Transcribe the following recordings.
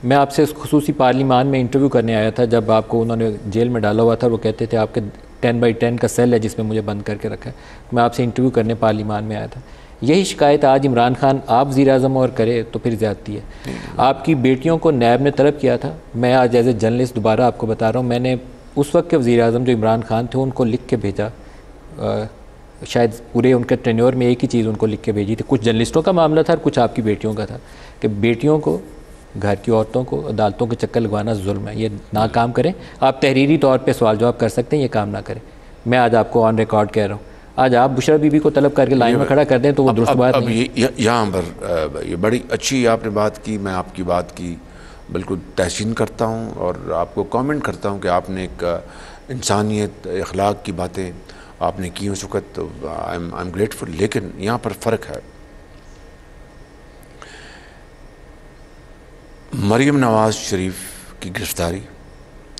मैं आपसे इस खुसूसी पार्लिमान में इंटरव्यू करने आया था जब आपको उन्होंने जेल में डाला हुआ था। वो कहते थे आपके 10x10 का सेल है जिसमें मुझे बंद करके रखा है। मैं आपसे इंटरव्यू करने पार्लिमान में आया था। यही शिकायत आज इमरान खान आप वज़ीर-ए-आज़म और करे तो फिर ज़्यादती है। आपकी बेटियों को नैब ने तलब किया था। मैं आज एज ए जर्नलिस्ट दोबारा आपको बता रहा हूँ, मैंने उस वक्त के वज़ीर-ए-आज़म जो इमरान खान थे उनको लिख के भेजा, शायद पूरे उनके टेन्योर में एक ही चीज़ उनको लिख के भेजी थी। कुछ जर्नलिस्टों का मामला था और कुछ आपकी बेटियों का था कि बेटियों को, घर की औरतों को अदालतों के चक्कर लगवाना जुल्म है, ये ना काम करें। आप तहरीरी तौर पे सवाल जवाब कर सकते हैं, ये काम ना करें। मैं आज आपको ऑन रिकॉर्ड कह रहा हूँ, आज आप बुशरा बीबी को तलब करके लाइन में खड़ा कर दें तो वो दुरुस्त बात नहीं है। यहाँ पर ये बड़ी अच्छी आपने बात की, मैं आपकी बात की बिल्कुल तहसीन करता हूँ और आपको कमेंट करता हूँ कि आपने एक इंसानियत अखलाक की बातें आपने की उस वक़्त, तो आई एम ग्रेटफुल। लेकिन यहाँ पर फ़र्क है, मरीम नवाज़ शरीफ की गिरफ़्तारी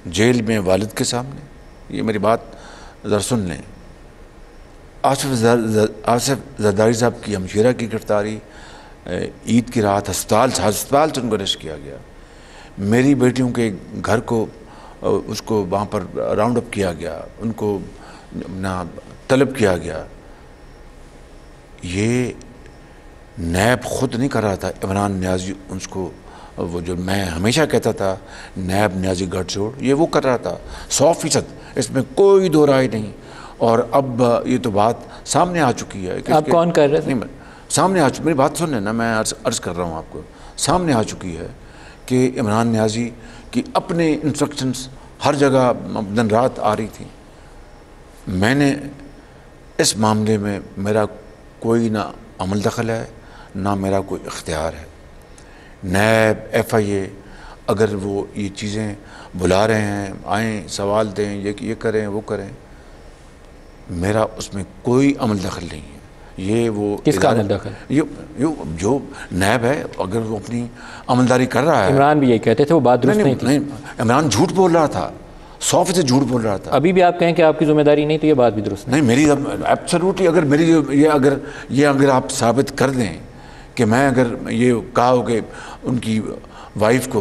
जेल में वालिद के सामने, ये मेरी बात ज़रा सुन लें। आसिफ जरदारी साहब की हमशीरा की गिरफ़्तारी ईद की रात अस्पताल से उनको अरेस्ट किया गया। मेरी बेटियों के घर को उसको वहाँ पर राउंड अप किया गया, उनको ना तलब किया गया। ये नैब खुद नहीं कर रहा था, इमरान नियाज़ी उसको, वो जो मैं हमेशा कहता था नैब नियाज़ी गठजोड़, ये वो कर रहा था 100%, इसमें कोई दो राय नहीं। और अब ये तो बात सामने आ चुकी है कि आप कौन कर रहे थे? नहीं, सामने आ चुकी, मेरी बात सुन लेना, मैं अर्ज़ कर रहा हूँ आपको, सामने आ चुकी है कि इमरान नियाज़ी की अपने इंस्ट्रक्शंस हर जगह दिन रात आ रही थी। मैंने इस मामले में मेरा कोई ना अमल दखल है ना मेरा कोई इख्तियार है। नैब FIA अगर वो ये चीज़ें बुला रहे हैं, आएँ सवाल दें, ये करें वो करें, मेरा उसमें कोई अमल दखल नहीं है। ये वो किसका अमल दखल? ये जो नैब है, अगर वो अपनी अमलदारी कर रहा है। इमरान भी यही कहते थे, वो बात दुरुस्त नहीं थी। नहीं, इमरान झूठ बोल रहा था, 100% झूठ बोल रहा था। अभी भी आप कहें कि आपकी जिम्मेदारी नहीं, तो ये बात भी दुरुस्त नहीं। मेरी एब्सोल्युटली, अगर मेरी ये अगर आप साबित कर दें कि मैं अगर ये कहा हो कि उनकी वाइफ को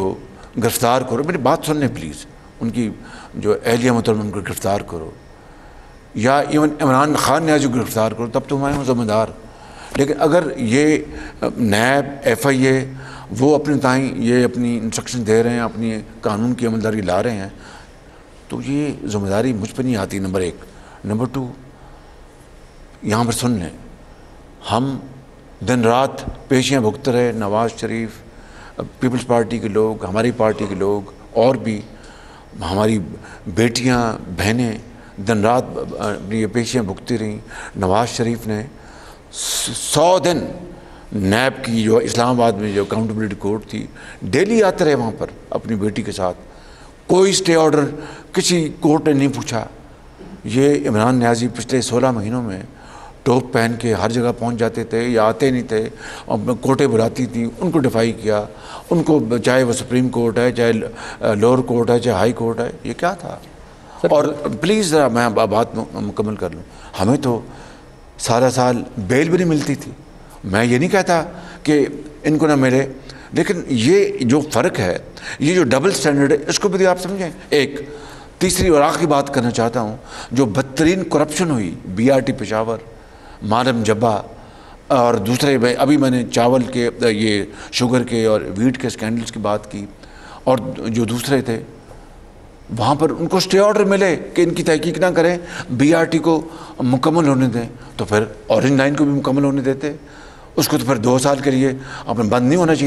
गिरफ़्तार करो, मेरी बात सुन लें प्लीज़, उनकी जो अहलिया मोहतरमा उनको गिरफ़्तार करो, या इवन इमरान खान ने जो गिरफ़्तार करो, तब तो मैं हूँ ज़िम्मेदार। लेकिन अगर ये नैब FIA वो अपने ताईं ये अपनी इंस्ट्रक्शन दे रहे हैं, अपनी कानून की अमलदारी ला रहे हैं, तो ये ज़िम्मेदारी मुझ पर नहीं आती, नंबर 1। नंबर 2, यहाँ पर सुन लें, हम दिन रात पेशियाँ भुगत रहे, नवाज़ शरीफ, पीपल्स पार्टी के लोग, हमारी पार्टी के लोग, और भी हमारी बेटियाँ बहनें दिन रात ये पेशियाँ भुगती रहीं। नवाज़ शरीफ ने 100 दिन नैब की जो इस्लामाबाद में जो अकाउंटेबिलिटी कोर्ट थी, डेली आते रहे वहाँ पर अपनी बेटी के साथ, कोई स्टे ऑर्डर किसी कोर्ट ने नहीं पूछा। ये इमरान नियाज़ी पिछले 16 महीनों में टोप पहन के हर जगह पहुंच जाते थे या आते नहीं थे, और कोर्टें बुलाती थी, उनको डिफाई किया, उनको, चाहे वो सुप्रीम कोर्ट है, चाहे लोअर कोर्ट है, चाहे हाई कोर्ट है, ये क्या था। और प्लीज़ ज़रा मैं बात मुकम्मल कर लूँ, हमें तो सारा साल बेल भी नहीं मिलती थी। मैं ये नहीं कहता कि इनको ना मिले, लेकिन ये जो फ़र्क है, ये जो डबल स्टैंडर्ड है, इसको भी आप समझें। एक तीसरी और आखिरी बात करना चाहता हूँ, जो बदतरीन करप्शन हुई BRT पेशावर, मारम जब्बा, और दूसरे में अभी मैंने चावल के, ये शुगर के और वीट के स्कैंडल्स की बात की, और जो दूसरे थे वहाँ पर उनको स्टे ऑर्डर मिले कि इनकी तहकीक ना करें, BRT को मुकम्मल होने दें, तो फिर ऑरेंज लाइन को भी मुकम्मल होने देते, उसको तो फिर 2 साल के लिए अपने बंद नहीं होना चाहिए।